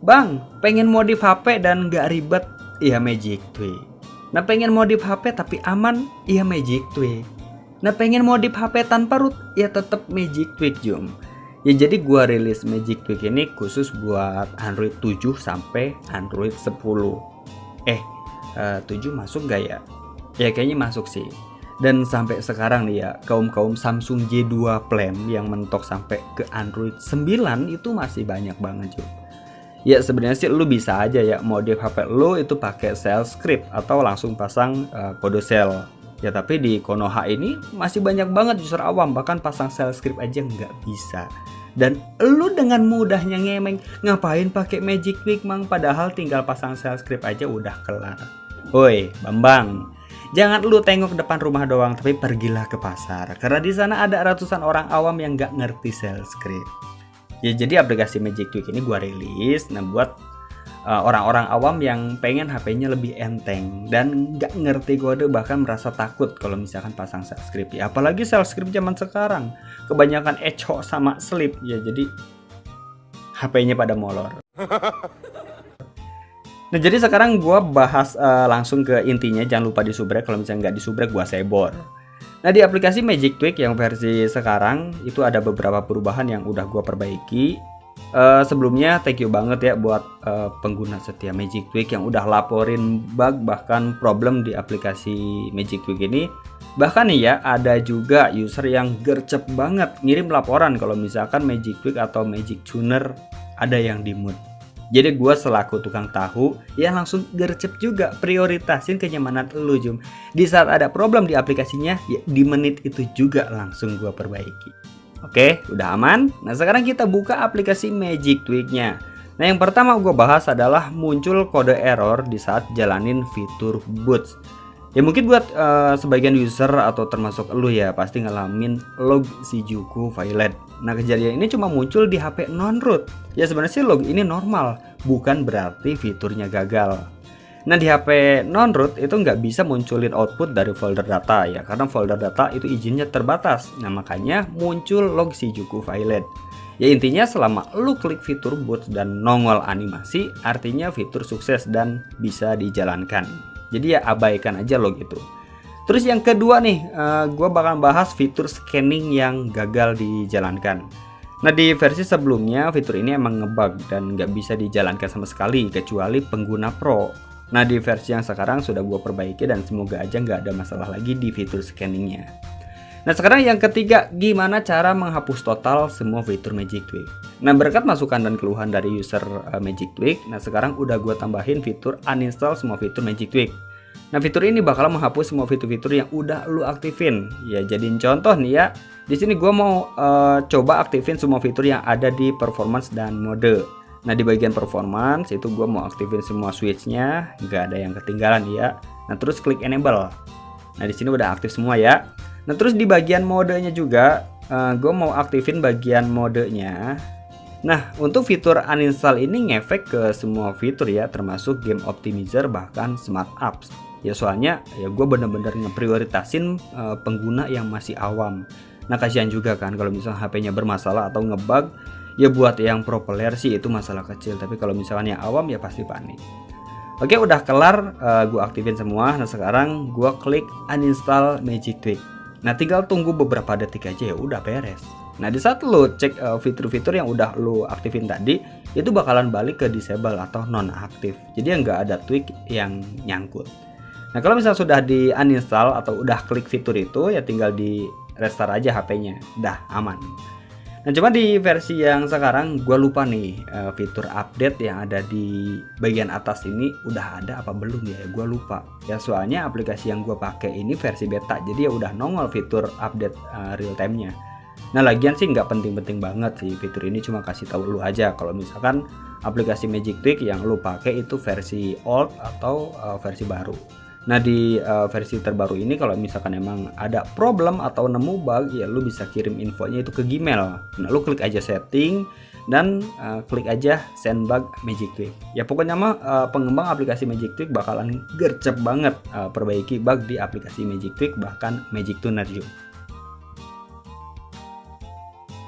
Bang, pengen modif HP dan nggak ribet? Iya Magic Tweak. Nah pengen modif HP tapi aman? Iya Magic Tweak. Nah pengen modif HP tanpa root? Ya tetap Magic Tweak Jum. Ya jadi gua rilis Magic Tweak ini khusus buat Android 7 sampai Android 10. 7 masuk gak ya? Ya kayaknya masuk sih. Dan sampai sekarang nih ya, kaum Samsung J2 Flame yang mentok sampai ke Android 9 itu masih banyak banget Jum. Ya sebenarnya sih lu bisa aja ya modif HP lu itu pakai shell script atau langsung pasang kode shell. Ya tapi di Konoha ini masih banyak banget user awam bahkan pasang shell script aja nggak bisa. Dan lu dengan mudahnya ngemeng, ngapain pakai Magic Tweak mang, padahal tinggal pasang shell script aja udah kelar. Woi Bambang, jangan lu tengok depan rumah doang tapi pergilah ke pasar karena di sana ada ratusan orang awam yang nggak ngerti shell script. Ya jadi aplikasi Magic Tweak ini gua rilis buat orang-orang awam yang pengen HP-nya lebih enteng dan nggak ngerti kode bahkan merasa takut kalau misalkan pasang shell script. Ya apalagi shell script zaman sekarang kebanyakan echo sama slip ya, jadi HP-nya pada molor. Nah jadi sekarang gua bahas langsung ke intinya, jangan lupa disubrek, kalau misalnya nggak disubrek gua sebor. Nah di aplikasi Magic Tweak yang versi sekarang itu ada beberapa perubahan yang udah gua perbaiki. Sebelumnya thank you banget ya buat pengguna setia Magic Tweak yang udah laporin bug bahkan problem di aplikasi Magic Tweak ini. Bahkan nih ya ada juga user yang gercep banget ngirim laporan kalau misalkan Magic Tweak atau Magic Tuner ada yang di mute. Jadi gue selaku tukang tahu ya langsung gercep juga prioritasin kenyamanan lu Jum. Di saat ada problem di aplikasinya ya di menit itu juga langsung gue perbaiki. Oke udah aman. Nah sekarang kita buka aplikasi Magic Tweak-nya. Nah yang pertama gue bahas adalah muncul kode error di saat jalanin fitur boot. Ya mungkin buat sebagian user atau termasuk lu ya pasti ngalamin log Shijuku Violet. Nah kejadian ini cuma muncul di HP non-root. Ya sebenarnya sih log ini normal, bukan berarti fiturnya gagal. Nah di HP non-root itu nggak bisa munculin output dari folder data ya, karena folder data itu izinnya terbatas. Nah makanya muncul log Shijuku Violet. Ya intinya selama lu klik fitur boot dan nongol animasi, artinya fitur sukses dan bisa dijalankan. Jadi ya abaikan aja log itu. Terus yang kedua nih, gue bakal bahas fitur scanning yang gagal dijalankan. Nah di versi sebelumnya fitur ini emang ngebug dan nggak bisa dijalankan sama sekali kecuali pengguna pro. Nah di versi yang sekarang sudah gue perbaiki dan semoga aja nggak ada masalah lagi di fitur scanningnya. Nah sekarang yang ketiga, gimana cara menghapus total semua fitur Magic Tweak. Nah berkat masukan dan keluhan dari user Magic Tweak, nah sekarang udah gue tambahin fitur uninstall semua fitur Magic Tweak. Nah fitur ini bakal menghapus semua fitur-fitur yang udah lu aktifin. Ya jadiin contoh nih ya. Di sini gue mau coba aktifin semua fitur yang ada di performance dan mode. Nah di bagian performance itu gue mau aktifin semua switchnya, nggak ada yang ketinggalan ya. Nah terus klik enable. Nah di sini udah aktif semua ya. Nah terus di bagian modenya juga gue mau aktifin bagian modenya. Nah untuk fitur uninstall ini ngefek ke semua fitur ya, termasuk game optimizer bahkan smart apps. Ya soalnya ya gue bener-bener ngeprioritasin pengguna yang masih awam. Nah kasihan juga kan kalau misalnya HP-nya bermasalah atau ngebug. Ya buat yang pro player sih itu masalah kecil, tapi kalau misalnya yang awam ya pasti panik. Oke udah kelar, gue aktifin semua. Nah sekarang gue klik uninstall Magic Tweak. Nah tinggal tunggu beberapa detik aja ya udah beres. Nah di saat lo cek fitur-fitur yang udah lo aktifin tadi, itu bakalan balik ke disable atau non-aktif. Jadi nggak ada tweak yang nyangkut. Nah kalau misalnya sudah di uninstall atau udah klik fitur itu ya tinggal di restart aja HP-nya, dah aman. Nah cuma di versi yang sekarang gue lupa nih fitur update yang ada di bagian atas ini udah ada apa belum ya, gue lupa. Ya soalnya aplikasi yang gue pakai ini versi beta, jadi ya udah nongol fitur update real time-nya. Nah lagian sih nggak penting-penting banget sih fitur ini, cuma kasih tahu lu aja kalau misalkan aplikasi Magic Tweak yang lu pakai itu versi old atau versi baru. Nah di versi terbaru ini kalau misalkan emang ada problem atau nemu bug ya lu bisa kirim infonya itu ke Gmail. Nah lu klik aja setting dan klik aja send bug Magic Tweak. Ya pokoknya mah pengembang aplikasi Magic Tweak bakalan gercep banget perbaiki bug di aplikasi Magic Tweak bahkan Magic Tuner juga.